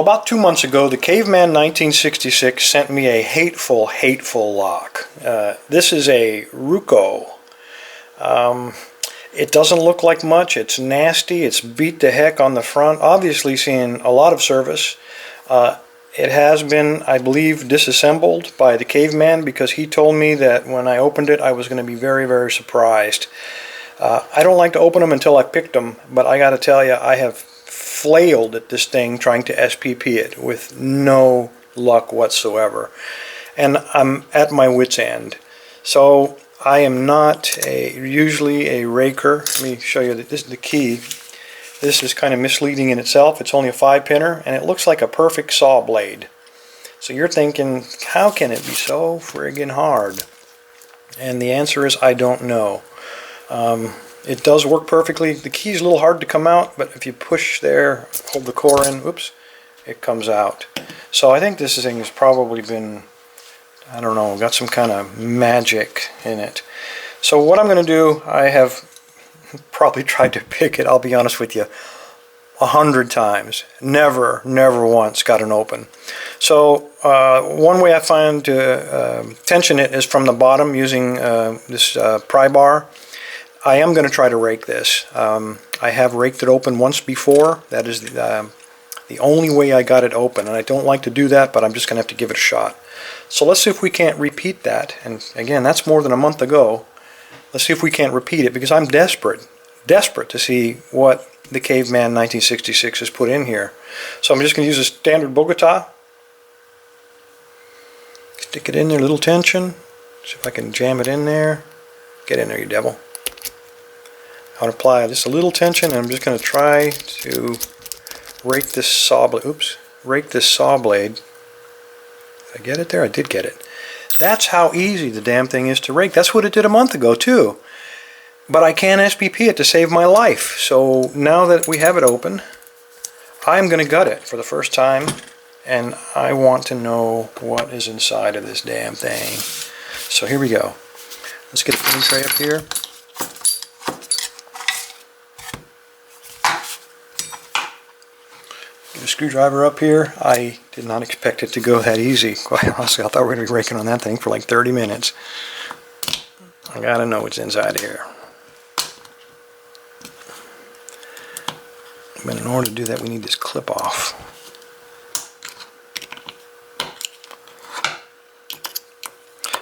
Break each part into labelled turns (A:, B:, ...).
A: about 2 months ago, the Caveman 1966 sent me a hateful lock. This is a Ruko. It doesn't look like much. It's nasty. It's beat to heck on the front. Obviously seeing a lot of service. It has been, I believe, disassembled by the Caveman because he told me that when I opened it I was going to be very, very surprised. I don't like to open them until I picked them, but I got to tell you, I have flailed at this thing trying to SPP it with no luck whatsoever. And I'm at my wit's end. So I am not usually a raker. Let me show you that this is the key. This is kind of misleading in itself. It's only a 5-pinner and it looks like a perfect saw blade. So you're thinking, how can it be so friggin' hard? And the answer is, I don't know. It does work perfectly. The key's a little hard to come out, but if you push there, hold the core in, oops, it comes out. So I think this thing has probably been, I don't know, got some kind of magic in it. So what I'm going to do, I have probably tried to pick it, I'll be honest with you, 100 times. Never once got it open. So one way I find to tension it is from the bottom using this pry bar. I am going to try to rake this. I have raked it open once before. That is the only way I got it open, and I don't like to do that, but I'm just going to have to give it a shot. So let's see if we can't repeat that. And again, that's more than a month ago. Let's see if we can't repeat it, because I'm desperate to see what the Caveman 1966 has put in here. So I'm just going to use a standard Bogota. Stick it in there, little tension. See if I can jam it in there. Get in there, you devil. I'll apply just a little tension, and I'm just going to try to rake this saw blade. Oops, rake this saw blade. Did I get it there? I did get it. That's how easy the damn thing is to rake. That's what it did a month ago too. But I can't SPP it to save my life. So now that we have it open, I'm going to gut it for the first time, and I want to know what is inside of this damn thing. So here we go. Let's get a clean tray up here. Get a screwdriver up here. I did not expect it to go that easy. Quite honestly, I thought we were going to be raking on that thing for like 30 minutes. I gotta know what's inside of here. But in order to do that, we need this clip off.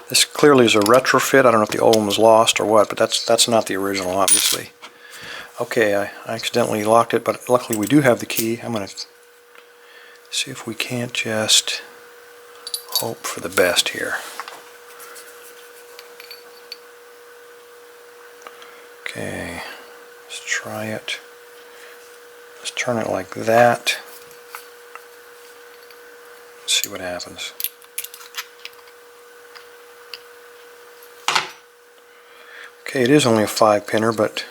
A: This clearly is a retrofit. I don't know if the old one was lost or what, but that's not the original, obviously. Okay, I accidentally locked it, but luckily we do have the key. I'm going to see if we can't just hope for the best here. Okay, let's try it. Let's turn it like that. Let's see what happens. Okay, it is only a 5-pinner, but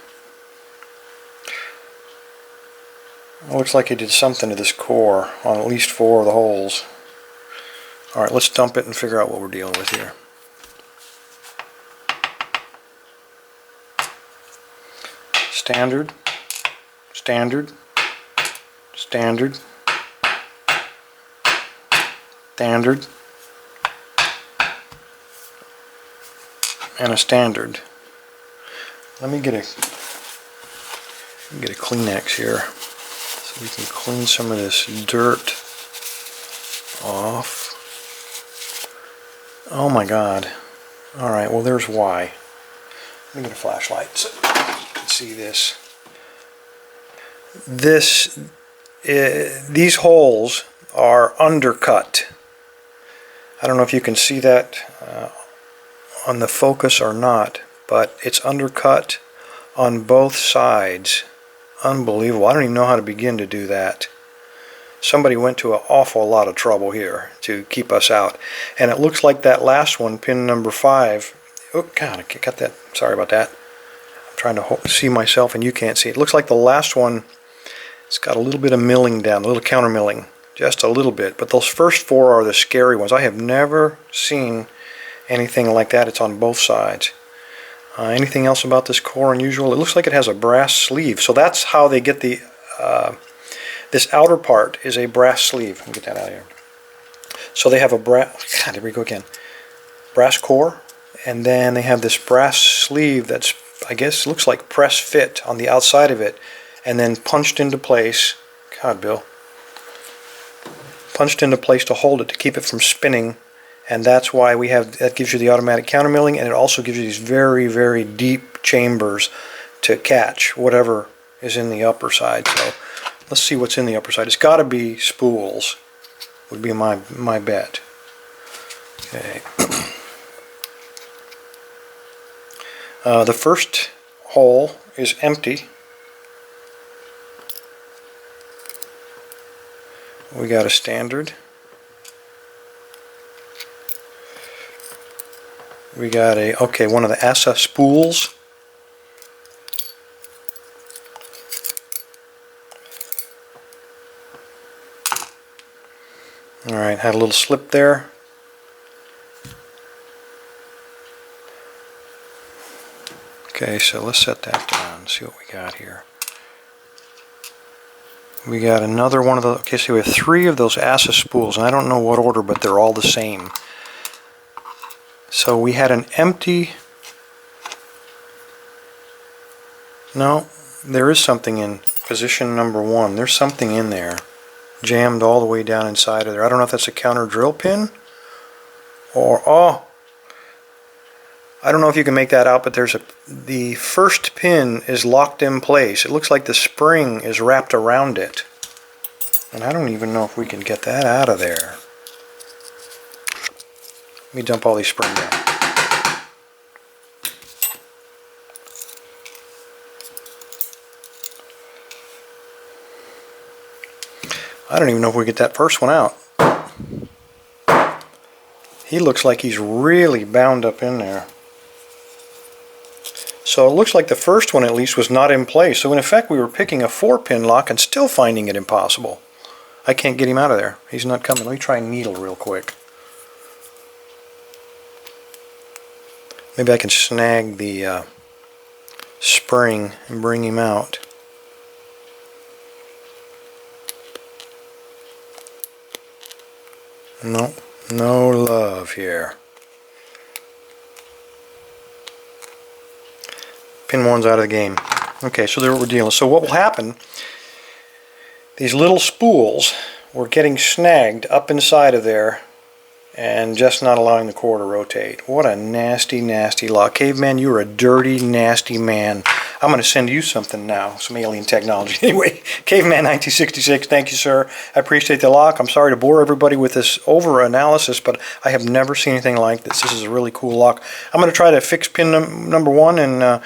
A: it looks like it did something to this core on at least 4 of the holes. Alright, let's dump it and figure out what we're dealing with here. Standard, standard, standard, standard, and a standard. Let me get a Kleenex here so we can clean some of this dirt off. Oh my God. Alright, well there's why. Let me get a flashlight so you can see this. These holes are undercut. I don't know if you can see that on the focus or not, but it's undercut on both sides. Unbelievable. I don't even know how to begin to do that. Somebody went to an awful lot of trouble here to keep us out. And it looks like that last one, pin number 5. Oh God, I got that. Sorry about that. I'm trying to see myself and you can't see. It looks like the last one, it's got a little bit of milling down, a little counter milling. Just a little bit. But those first 4 are the scary ones. I have never seen anything like that. It's on both sides. Anything else about this core unusual? It looks like it has a brass sleeve. So that's how they get the This outer part is a brass sleeve. Let me get that out of here. So they have a brass, God, there we go again. Brass core, and then they have this brass sleeve that's, I guess, looks like press fit on the outside of it, and then punched into place. God, Bill. Punched into place to hold it, to keep it from spinning, and that's why we have, that gives you the automatic countermilling, and it also gives you these very, very deep chambers to catch whatever is in the upper side. So let's see what's in the upper side. It's got to be spools, would be my bet. Okay. The first hole is empty. We got a standard. We got a, okay, one of the ASA spools. Alright, had a little slip there. Okay, so let's set that down and see what we got here. We got another one of those. Okay, so we have 3 of those ASA spools, and I don't know what order, but they're all the same. So we had an empty. No, there is something in position number 1. There's something in there, jammed all the way down inside of there. I don't know if that's a counter drill pin, or, oh, I don't know if you can make that out, but the first pin is locked in place. It looks like the spring is wrapped around it. And I don't even know if we can get that out of there. Let me dump all these springs down. I don't even know if we get that first one out. He looks like he's really bound up in there. So it looks like the first one at least was not in place. So in effect we were picking a 4-pin lock and still finding it impossible. I can't get him out of there. He's not coming. Let me try needle real quick. Maybe I can snag the spring and bring him out. No, no love here. Pin 1's out of the game. Okay, so there we're dealing. So what will happen, these little spools were getting snagged up inside of there and just not allowing the core to rotate. What a nasty, nasty lock. Caveman, you're a dirty, nasty man. I'm going to send you something now, some alien technology. Anyway, Caveman 1966, thank you, sir. I appreciate the lock. I'm sorry to bore everybody with this over-analysis, but I have never seen anything like this. This is a really cool lock. I'm going to try to fix pin number 1 and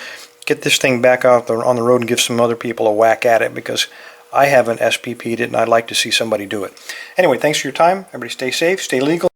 A: get this thing back out on the road and give some other people a whack at it, because I haven't SPP'd it and I'd like to see somebody do it. Anyway, thanks for your time. Everybody stay safe, stay legal.